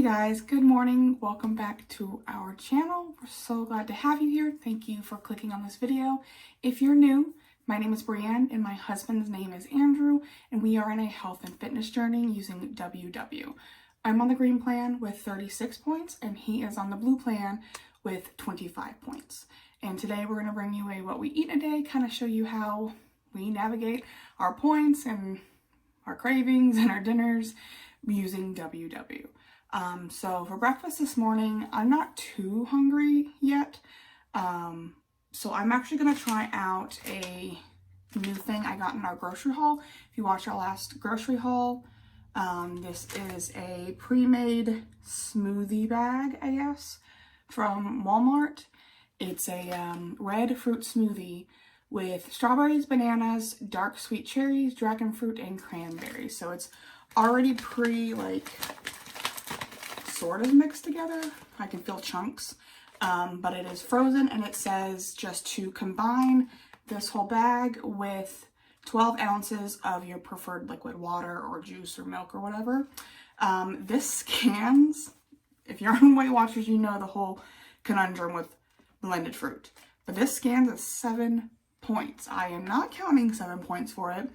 guys, good morning. Welcome back to our channel. We're so glad to have you here. Thank you for clicking on this video. If you're new, my name is Breanne and my husband's name is Andrew, and we are in a health and fitness journey using WW. I'm on the green plan with 36 points and he is on the blue plan with 25 points. And today we're going to bring you a what we eat in a day, kind of show you how we navigate our points and our cravings and our dinners using WW. So for breakfast this morning, I'm not too hungry yet. So I'm actually going to try out a new thing I got in our grocery haul. If you watched our last grocery haul, this is a pre-made smoothie bag, I guess, from Walmart. It's a red fruit smoothie with strawberries, bananas, dark sweet cherries, dragon fruit, and cranberries. So it's already sort of mixed together. I can feel chunks, but it is frozen, and it says just to combine this whole bag with 12 ounces of your preferred liquid water or juice or milk or whatever. This scans, if you're on Weight Watchers, you know the whole conundrum with blended fruit, but this scans at 7 points. I am not counting 7 points for it.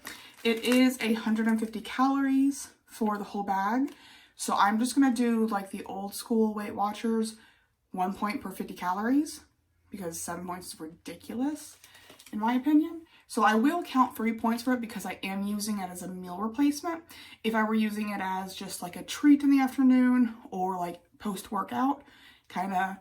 It is 150 calories for the whole bag. So I'm just going to do like the old school Weight Watchers, 1 point per 50 calories, because 7 points is ridiculous in my opinion. So I will count 3 points for it because I am using it as a meal replacement. If I were using it as just like a treat in the afternoon or like post-workout, kind of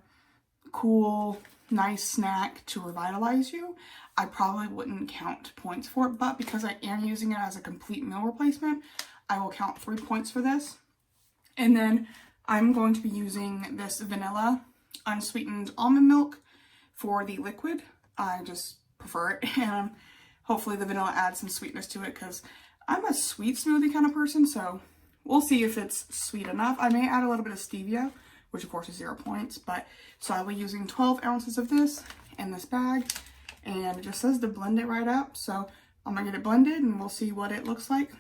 cool, nice snack to revitalize you, I probably wouldn't count points for it. But because I am using it as a complete meal replacement, I will count 3 points for this. And then I'm going to be using this vanilla unsweetened almond milk for the liquid. I just prefer it, and hopefully the vanilla adds some sweetness to it because I'm a sweet smoothie kind of person, so we'll see if it's sweet enough. I may add a little bit of stevia, which of course is 0 points, but so I'll be using 12 ounces of this in this bag, and it just says to blend it right up. So I'm gonna get it blended and we'll see what it looks like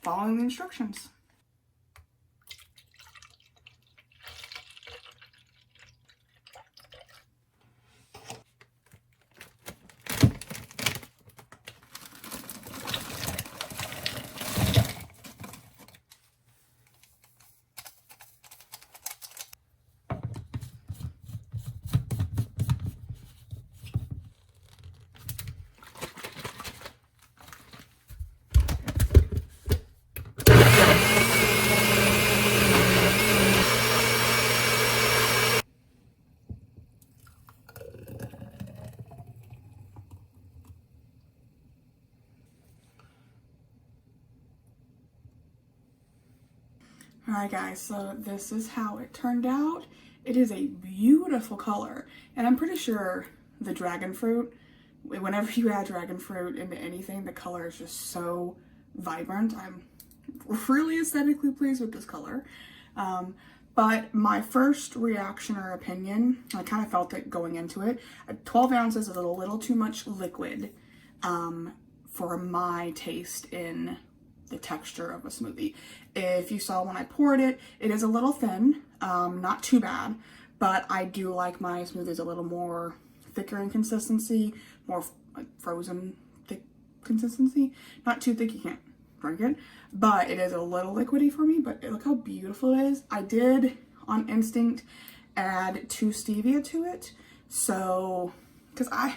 following the instructions. Alright guys, so this is how it turned out. It is a beautiful color, and I'm pretty sure the dragon fruit, whenever you add dragon fruit into anything, the color is just so vibrant. I'm really aesthetically pleased with this color. But my first reaction or opinion, I kind of felt it going into it, 12 ounces is a little too much liquid for my taste in the texture of a smoothie. If you saw when I poured it, it is a little thin, not too bad, but I do like my smoothies a little more thicker in consistency, more like frozen thick consistency. Not too thick, you can't drink it, but it is a little liquidy for me. But look how beautiful it is. I did on instinct add 2 stevia to it, so because I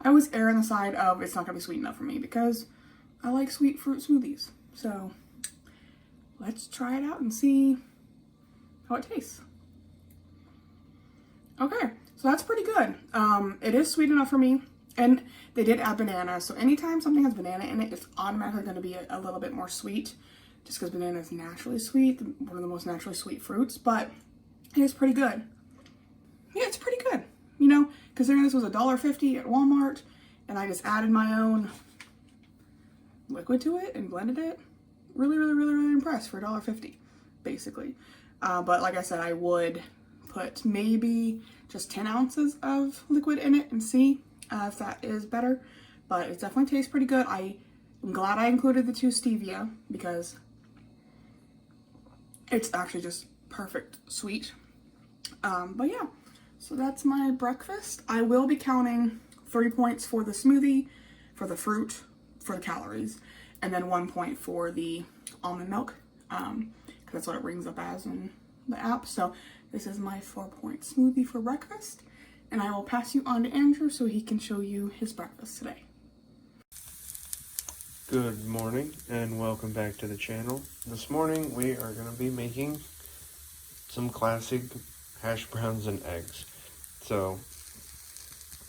always err on the side of it's not gonna be sweet enough for me because I like sweet fruit smoothies. So let's try it out and see how it tastes. Okay, so that's pretty good. It is sweet enough for me, and they did add banana. So anytime something has banana in it, it's automatically going to be a little bit more sweet, just because banana is naturally sweet, one of the most naturally sweet fruits. But it is pretty good. Yeah, it's pretty good. You know, considering this was $1.50 at Walmart, and I just added my own liquid to it and blended it. Really impressed for $1.50, basically. But like I said, I would put maybe just 10 ounces of liquid in it and see if that is better. But it definitely tastes pretty good. I'm glad I included the 2 stevia because it's actually just perfect sweet. But yeah, so that's my breakfast. I will be counting 3 points for the smoothie, for the fruit, for the calories, and then 1 point for the almond milk, because that's what it rings up as in the app. So this is my 4-point smoothie for breakfast, and I will pass you on to Andrew so he can show you his breakfast today. Good morning and welcome back to the channel. This morning we are going to be making some classic hash browns and eggs. So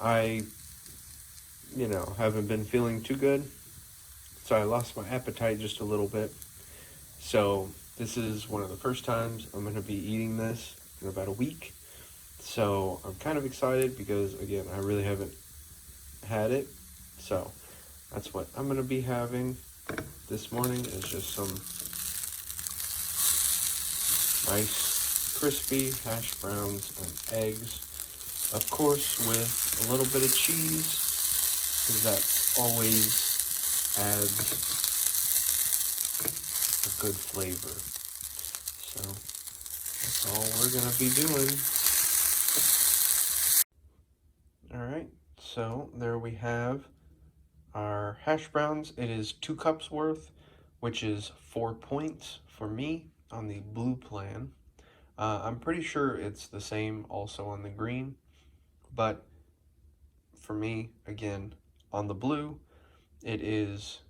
I, haven't been feeling too good, so I lost my appetite just a little bit. So this is one of the first times I'm going to be eating this in about a week. So I'm kind of excited because, again, I really haven't had it. So that's what I'm going to be having this morning, is just some nice crispy hash browns and eggs. Of course, with a little bit of cheese, because that always adds a good flavor. So that's all we're going to be doing. Alright, so there we have our hash browns. It is 2 cups worth, which is 4 points for me on the blue plan. I'm pretty sure it's the same also on the green, but for me, again, on the blue, it is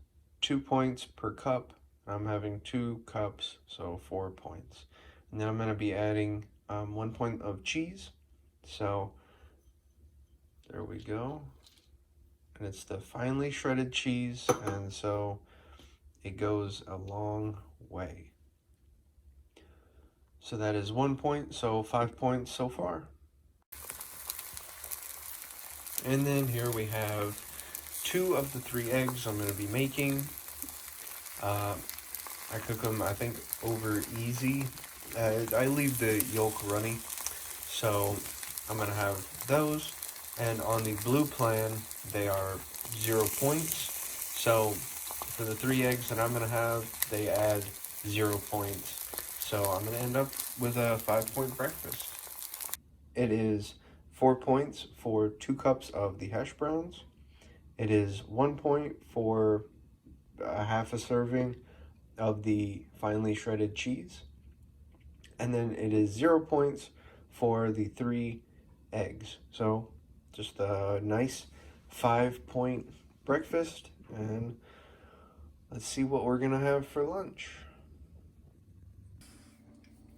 2 points per cup. I'm having 2 cups, so 4 points. And then I'm going to be adding 1 point of cheese. So there we go. And it's the finely shredded cheese, and so it goes a long way. So that is 1 point, so 5 points so far. And then here we have 2 of the 3 eggs I'm going to be making. I cook them, I think, over easy. I leave the yolk runny, so I'm going to have those. And on the blue plan, they are 0 points. So for the 3 eggs that I'm going to have, they add 0 points. So I'm going to end up with a 5-point breakfast. It is 4 points for 2 cups of the hash browns. It is 1 point for a half a serving of the finely shredded cheese. And then it is 0 points for the 3 eggs. So just a nice 5-point breakfast, and let's see what we're gonna have for lunch.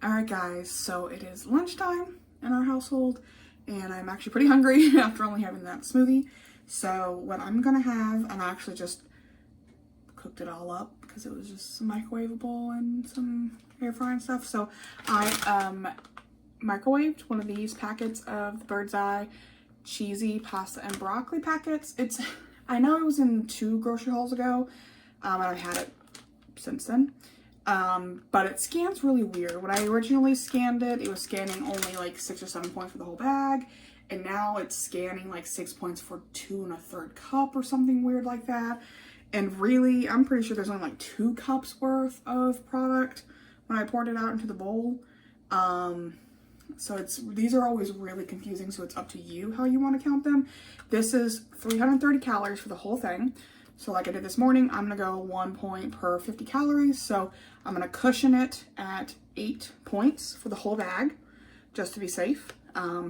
Alright guys, so it is lunchtime in our household, and I'm actually pretty hungry after only having that smoothie. So what I'm gonna have, and I actually just cooked it all up because it was just some microwavable and some air frying stuff. So I microwaved one of these packets of the Bird's Eye cheesy pasta and broccoli packets. I know it was in 2 grocery hauls ago, and I've had it since then. But it scans really weird. When I originally scanned it, it was scanning only like 6 or 7 points for the whole bag, and now it's scanning like 6 points for 2 1/3 cup or something weird like that. And really, I'm pretty sure there's only like 2 cups worth of product when I poured it out into the bowl. So these are always really confusing, so it's up to you how you want to count them. This is 330 calories for the whole thing. So like I did this morning, I'm gonna go 1 point per 50 calories. So I'm gonna cushion it at 8 points for the whole bag, just to be safe.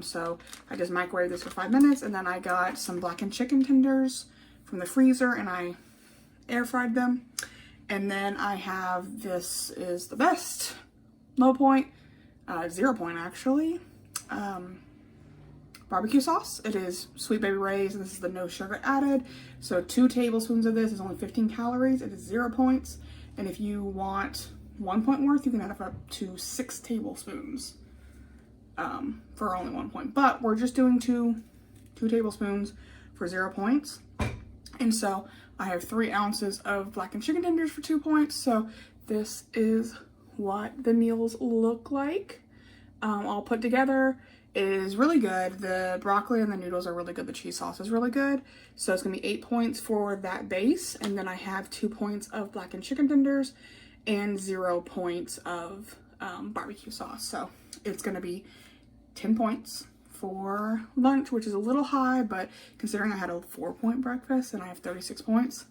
So I just microwaved this for 5 minutes, and then I got some blackened chicken tenders from the freezer, and I air fried them. And then I have, this is the best low point, 0 point actually, barbecue sauce. It is Sweet Baby Ray's, and this is the no sugar added. So 2 tablespoons of this is only 15 calories. It is 0 points. And if you want 1 point worth, you can add up to 6 tablespoons for only 1 point. But we're just doing two tablespoons for 0 points. And so I have 3 ounces of blackened chicken tenders for 2 points. So this is what the meals look like, all put together. It is really good. The broccoli and the noodles are really good. The cheese sauce is really good. So it's gonna be 8 points for that base. And then I have 2 points of blackened chicken tenders and 0 points of barbecue sauce. So it's gonna be 10 points for lunch, which is a little high, but considering I had a 4-point breakfast and I have 36 points,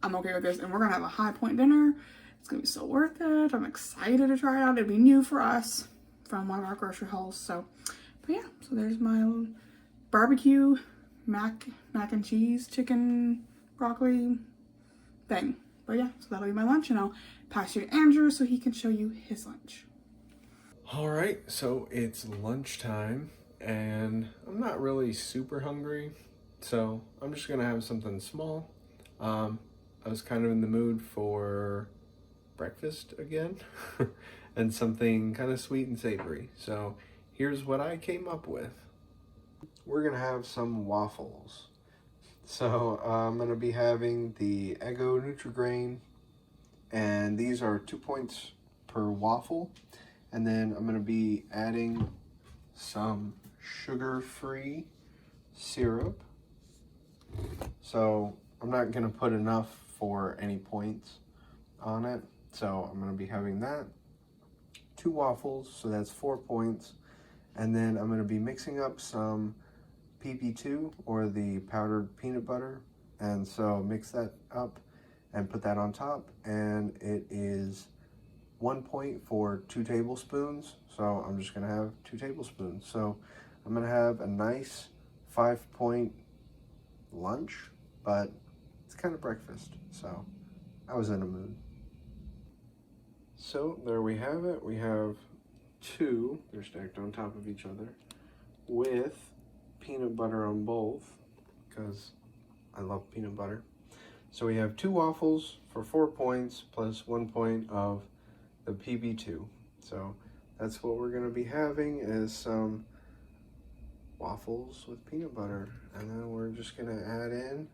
I'm okay with this. And we're gonna have a high point dinner. It's gonna be so worth it. I'm excited to try it out. It'll be new for us from one of our grocery hauls. So, but yeah, so there's my barbecue mac and cheese, chicken, broccoli thing. But yeah, so that'll be my lunch, and I'll pass you to Andrew so he can show you his lunch. All right, so it's lunchtime, and I'm not really super hungry, so I'm just gonna have something small. I was kind of in the mood for breakfast again, and something kind of sweet and savory. So here's what I came up with. We're gonna have some waffles. So I'm gonna be having the Eggo Nutri-Grain, and these are 2 points per waffle. And then I'm gonna be adding some sugar-free syrup. So I'm not gonna put enough for any points on it. So I'm gonna be having that. 2 waffles, so that's 4 points. And then I'm gonna be mixing up some PP2, or the powdered peanut butter. And so mix that up and put that on top. And it is 1 point for 2 tablespoons. So I'm just gonna have 2 tablespoons. So I'm gonna have a nice 5-point lunch, but it's kind of breakfast. So I was in a mood. So there we have it. We have 2, they're stacked on top of each other, with peanut butter on both, because I love peanut butter. So we have 2 waffles for 4 points, plus 1 point of the PB2. So that's what we're gonna be having, is some waffles with peanut butter. And then we're just gonna add in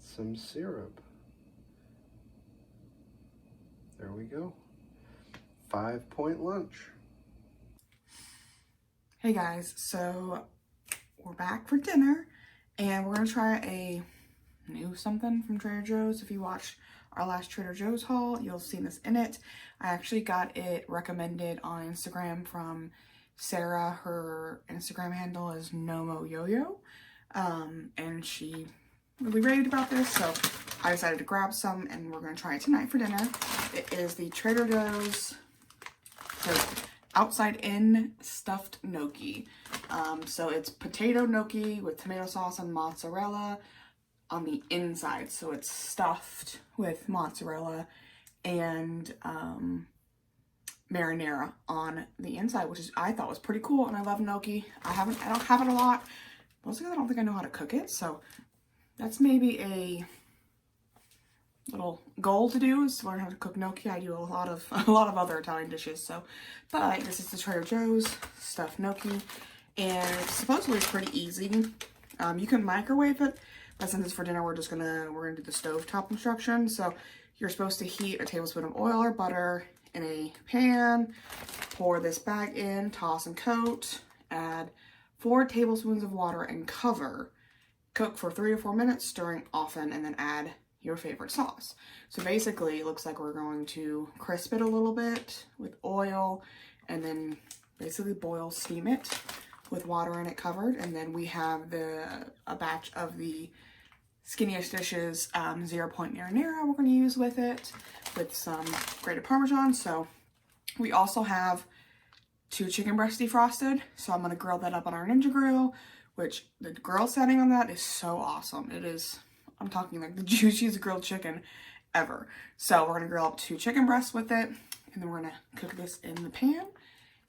some syrup. There we go. 5-point lunch. Hey guys, so we're back for dinner, and we're gonna try a new something from Trader Joe's. If you watched our last Trader Joe's haul, you'll have seen this in it. I actually got it recommended on Instagram from Sarah. Her Instagram handle is nomoyoyo, and she really raved about this, so I decided to grab some, and we're gonna try it tonight for dinner. It is the Trader Joe's outside in stuffed gnocchi. So it's potato gnocchi with tomato sauce and mozzarella on the inside. So it's stuffed with mozzarella and marinara on the inside, which is, I thought was pretty cool. And I love gnocchi. I don't have it a lot. Mostly because I don't think I know how to cook it. So that's maybe a little goal to do, is to learn how to cook gnocchi. I do a lot of other Italian dishes. So, but this is the Trader Joe's stuffed gnocchi, and supposedly it's pretty easy. You can microwave it, but since it's for dinner, we're gonna do the stovetop instructions. So you're supposed to heat a tablespoon of oil or butter in a pan, pour this bag in, toss and coat, add 4 tablespoons of water and cover. Cook for 3 to 4 minutes, stirring often, and then add your favorite sauce. So basically, it looks like we're going to crisp it a little bit with oil, and then basically steam it with water in it covered. And then we have a batch of the Skinniest Dishes 0-point marinara we're going to use with it, with some grated Parmesan. So we also have 2 chicken breasts defrosted. So I'm going to grill that up on our Ninja Grill, which the grill setting on that is so awesome. It is, I'm talking like the juiciest grilled chicken ever. So we're gonna grill up 2 chicken breasts with it, and then we're gonna cook this in the pan.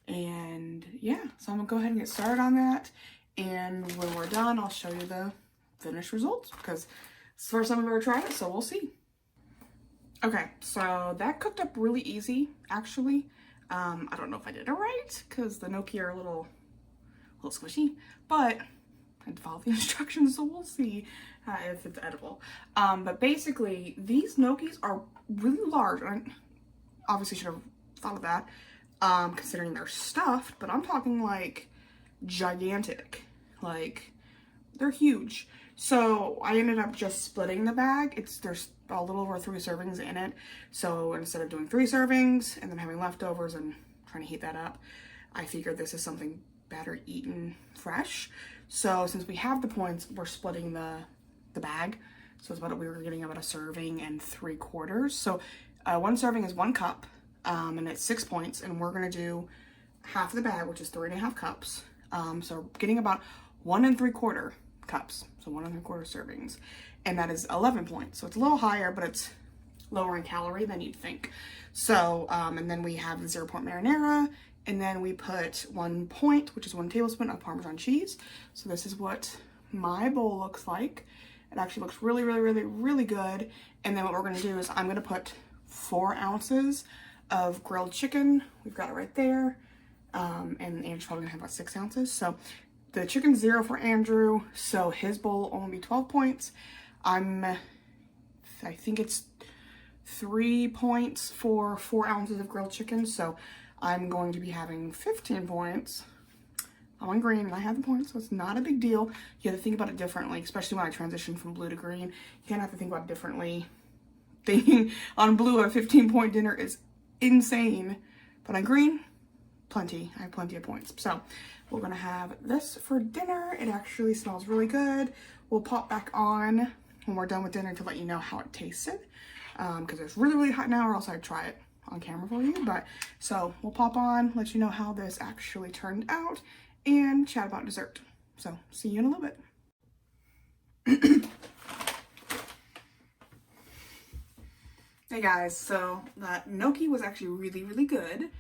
And yeah, so I'm gonna go ahead and get started on that. And when we're done, I'll show you the finished results, because it's the first time I've ever tried it, so we'll see. Okay, so that cooked up really easy, actually. I don't know if I did it right, because the gnocchi are a little squishy, but I had to follow the instructions, so we'll see if it's edible. But basically, these gnocchis are really large. I obviously should have thought of that, considering they're stuffed, but I'm talking like gigantic. Like, they're huge. So I ended up just splitting the bag. There's a little over 3 servings in it. So instead of doing 3 servings and then having leftovers and trying to heat that up, I figured this is something better eaten fresh. So since we have the points, we're splitting the bag. So it's we were getting about a serving and 3/4. So 1 serving is 1 cup, and it's 6 points, and we're gonna do half the bag, which is 3.5 cups. So getting about 1 3/4 cups, so 1 3/4 servings, and that is 11 points. So it's a little higher, but it's lower in calorie than you'd think. So, and then we have the 0-point marinara, and then we put 1 point, which is 1 tablespoon of Parmesan cheese. So this is what my bowl looks like. It actually looks really, really, really, really good. And then what we're gonna do is I'm gonna put 4 ounces of grilled chicken. We've got it right there. And Andrew's probably gonna have about 6 ounces. So the chicken's 0 for Andrew, so his bowl will only be 12 points. I think it's 3 points for 4 ounces of grilled chicken, so I'm going to be having 15 points. I went green and I had the points, so it's not a big deal. You have to think about it differently, especially when I transition from blue to green. You kind of have to think about it differently. Thinking on blue a 15-point dinner is insane, but on green, plenty. I have plenty of points. So we're gonna have this for dinner. It actually smells really good. We'll pop back on when we're done with dinner to let you know how it tasted, because it's really, really hot now, or else I'd try it on camera for you. But so we'll pop on, let you know how this actually turned out, and chat about dessert. So see you in a little bit. Hey guys, so that gnocchi was actually really, really good.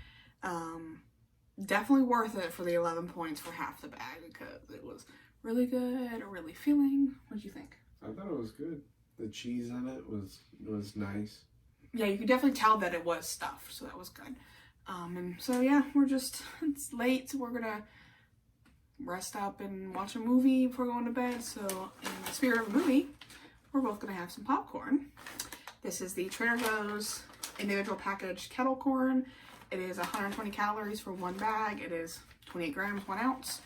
Definitely worth it for the 11 points for half the bag, because it was really good, really filling. What did you think? I thought it was good. The cheese in it was nice. Yeah, you could definitely tell that it was stuffed, so that was good. And so yeah, it's late, so we're gonna rest up and watch a movie before going to bed. So in the spirit of a movie, we're both gonna have some popcorn. This is the Trader Joe's individual packaged Kettle Corn. It is 120 calories for 1 bag. It is 28 grams, 1 ounce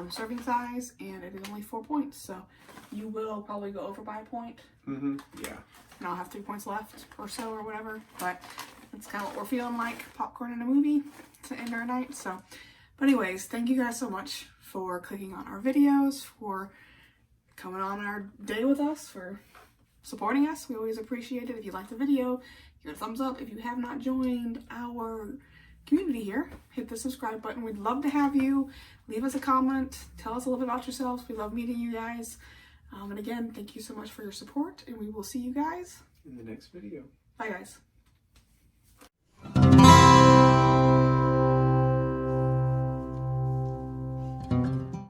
serving size, and it is only 4 points. So you will probably go over by a point. Yeah. And I'll have 3 points left or so or whatever. But that's kind of what we're feeling like, popcorn in a movie to end our night. So, but anyways, thank you guys so much for clicking on our videos, for coming on our day with us, for supporting us. We always appreciate it. If you like the video, give it a thumbs up. If you have not joined our community here, hit the subscribe button. We'd love to have you. Leave us a comment. Tell us a little bit about yourselves. We love meeting you guys. And again, thank you so much for your support, and we will see you guys in the next video. Bye guys.